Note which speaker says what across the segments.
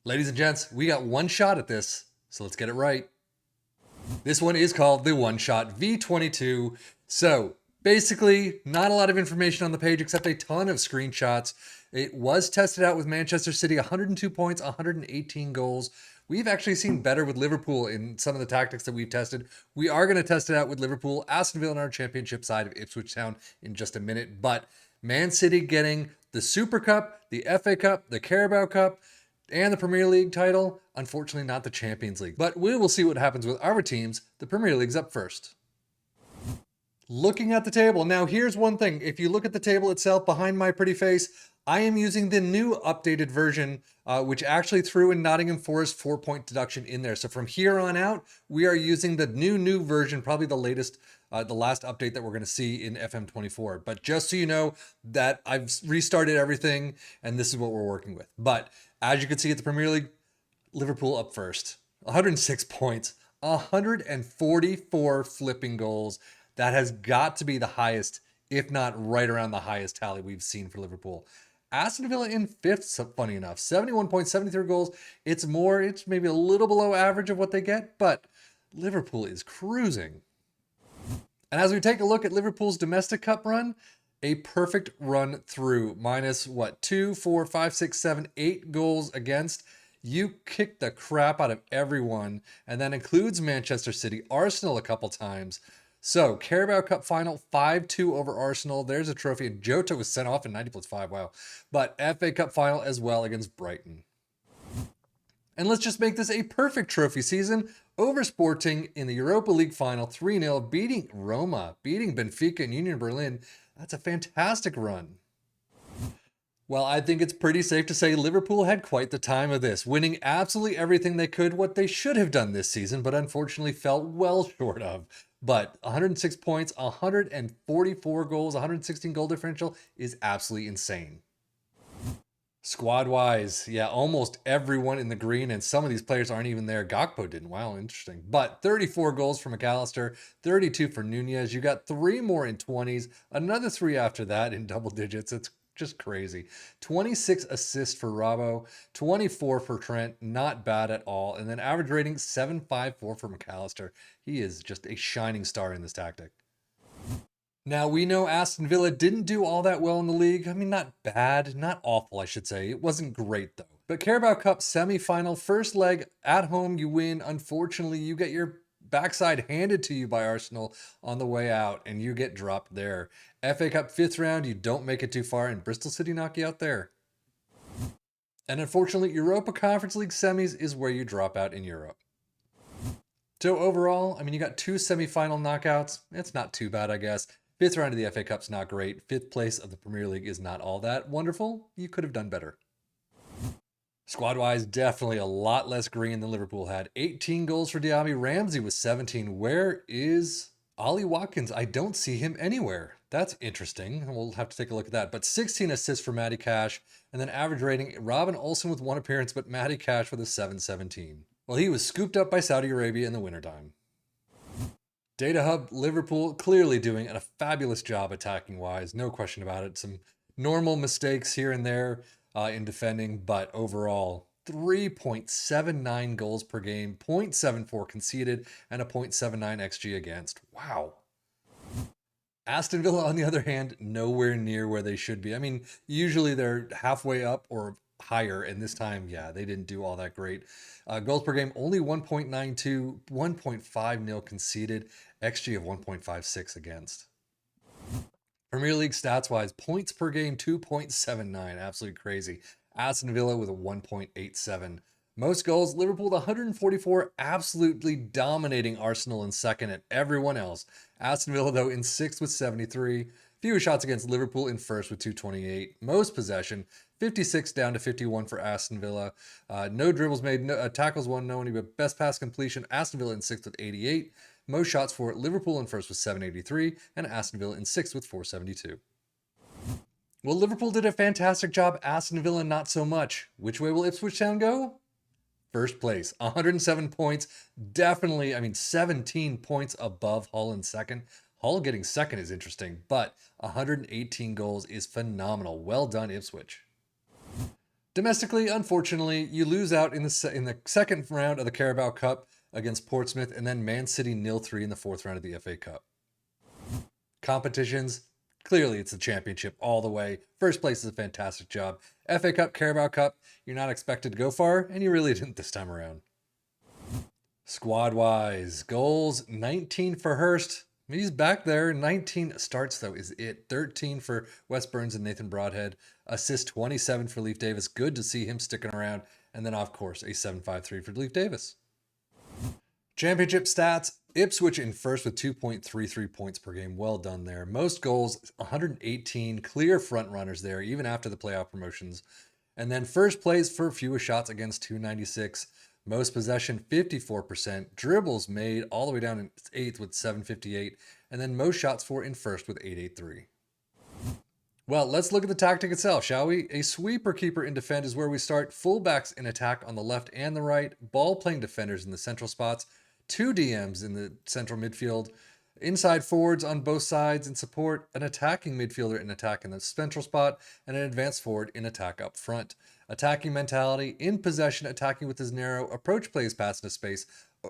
Speaker 1: Ladies and gents, we got one shot at this, so let's get it right. This one is called the One Shot V22. So basically, not a lot of information on the page except a ton of screenshots. It was tested out with Manchester City, 102 points, 118 goals. We've actually seen better with Liverpool in some of the tactics that we've tested. We are going to test it out with Liverpool, Aston Villa, and our championship side of Ipswich Town in just a minute. But Man City getting the Super Cup, the FA Cup, the Carabao Cup, and the Premier League title. Unfortunately, not the Champions League. But we will see what happens with our teams. The Premier League's up first. Looking at the table. Now, here's one thing. If you look at the table itself behind my pretty face, I am using the new updated version, which actually threw in Nottingham Forest 4-point deduction in there. So from here on out, we are using the new version, probably the latest, the last update that we're going to see in FM24. But just so you know that I've restarted everything and this is what we're working with. But as you can see at the Premier League, Liverpool up first. 106 points, 144 flipping goals. That has got to be the highest, if not right around the highest tally we've seen for Liverpool. Aston Villa in fifth, funny enough. 71 points, 73 goals. It's maybe a little below average of what they get, but Liverpool is cruising. And as we take a look at Liverpool's domestic cup run, a perfect run through. Minus 2, 4, 5, 6, 7, 8 goals against. You kicked the crap out of everyone, and that includes Manchester City, Arsenal a couple times. So, Carabao Cup final, 5-2 over Arsenal. There's a trophy. And Jota was sent off in 90+5. Wow. But FA Cup final as well against Brighton. And let's just make this a perfect trophy season. Over Sporting in the Europa League final, 3-0, beating Roma, beating Benfica and Union Berlin. That's a fantastic run. Well, I think it's pretty safe to say Liverpool had quite the time of this, winning absolutely everything they could, what they should have done this season, but unfortunately fell well short of. But 106 points, 144 goals, 116 goal differential is absolutely insane. Squad-wise, yeah, almost everyone in the green, and some of these players aren't even there. Gakpo didn't. Wow, interesting. But 34 goals for McAllister, 32 for Nunez. You got 3 more in 20s, another 3 after that in double digits. It's just crazy. 26 assists for Robbo, 24 for Trent, not bad at all. And then average rating 7.54 for McAllister. He is just a shining star in this tactic. Now, we know Aston Villa didn't do all that well in the league. I mean, not bad, not awful, I should say. It wasn't great, though. But Carabao Cup semi-final, first leg, at home, you win. Unfortunately, you get your backside handed to you by Arsenal on the way out, and you get dropped there. FA Cup 5th round, you don't make it too far, and Bristol City knock you out there. And unfortunately, Europa Conference League semis is where you drop out in Europe. So overall, I mean, you got 2 semi-final knockouts. It's not too bad, I guess. 5th round of the FA Cup's not great. 5th place of the Premier League is not all that wonderful. You could have done better. Squad-wise, definitely a lot less green than Liverpool had. 18 goals for Diaby. Ramsey was 17. Where is Ollie Watkins? I don't see him anywhere. That's interesting. We'll have to take a look at that. But 16 assists for Matty Cash. And then average rating, Robin Olsen with 1 appearance, but Matty Cash with a 7.17. Well, he was scooped up by Saudi Arabia in the wintertime. Data Hub, Liverpool, clearly doing a fabulous job attacking-wise. No question about it. Some normal mistakes here and there in defending, but overall, 3.79 goals per game, 0.74 conceded, and a 0.79 XG against. Wow. Aston Villa, on the other hand, nowhere near where they should be. I mean, usually they're halfway up or higher, and this time, yeah, they didn't do all that great. Goals per game, only 1.92, 1.50 conceded, XG of 1.56 against. Premier League stats-wise, points per game, 2.79, absolutely crazy. Aston Villa with a 1.87. Most goals, Liverpool with 144, absolutely dominating Arsenal in second and everyone else. Aston Villa, though, in 6th with 73. Fewer shots against Liverpool in 1st with 228. Most possession, 56 down to 51 for Aston Villa. No dribbles made, no, tackles won, no one, but best pass completion, Aston Villa in 6th with 88. Most shots for Liverpool in 1st with 783, and Aston Villa in 6th with 472. Well, Liverpool did a fantastic job. Aston Villa, not so much. Which way will Ipswich Town go? First place, 107 points. Definitely, 17 points above Hull in second. Hull getting second is interesting, but 118 goals is phenomenal. Well done, Ipswich. Domestically, unfortunately, you lose out in the second round of the Carabao Cup against Portsmouth, and then Man City 0-3 in the fourth round of the FA Cup. Competitions, clearly it's the championship all the way. First place is a fantastic job. FA Cup, Carabao Cup, you're not expected to go far, and you really didn't this time around. Squad-wise, goals, 19 for Hurst. He's back there. 19 starts, though, is it. 13 for Wes Burns and Nathan Broadhead. Assist 27 for Leif Davis. Good to see him sticking around. And then, of course, a 7.53 for Leif Davis. Championship stats, Ipswich in first with 2.33 points per game. Well done there. Most goals, 118. Clear front runners there, even after the playoff promotions. And then first place for fewest shots against 296. Most possession, 54%. Dribbles made all the way down in 8th with 758. And then most shots for in first with 883. Well, let's look at the tactic itself, shall we? A sweeper keeper in defend is where we start. Fullbacks in attack on the left and the right. Ball-playing defenders in the central spots. 2 DMs in the central midfield. Inside forwards on both sides in support. An attacking midfielder in attack in the central spot. And an advanced forward in attack up front. Attacking mentality, in possession, attacking with his narrow, approach plays pass into space,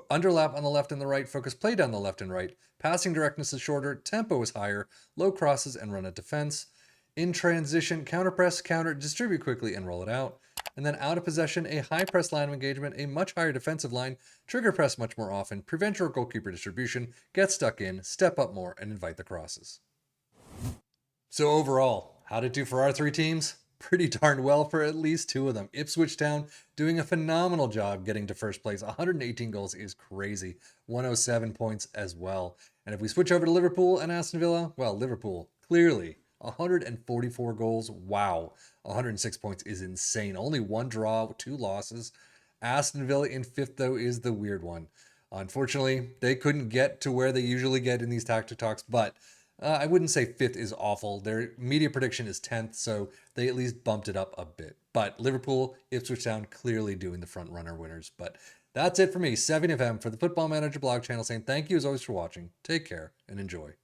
Speaker 1: underlap on the left and the right, focus play down the left and right, passing directness is shorter, tempo is higher, low crosses and run at defense. In transition, counter press, counter, distribute quickly and roll it out. And then out of possession, a high press line of engagement, a much higher defensive line, trigger press much more often, prevent your goalkeeper distribution, get stuck in, step up more, and invite the crosses. So overall, how'd it do for our 3 teams? Pretty darn well for at least 2 of them. Ipswich Town doing a phenomenal job getting to first place. 118 goals is crazy. 107 points as well. And if we switch over to Liverpool and Aston Villa, well, Liverpool, clearly 144 goals. Wow. 106 points is insane. Only 1 draw, 2 losses. Aston Villa in 5th, though, is the weird one. Unfortunately, they couldn't get to where they usually get in these tactic talks, but I wouldn't say 5th is awful. Their media prediction is 10th, so they at least bumped it up a bit. But Liverpool, Ipswich Town clearly doing the front runner winners. But that's it for me, 7FM for the Football Manager blog channel, saying thank you as always for watching. Take care and enjoy.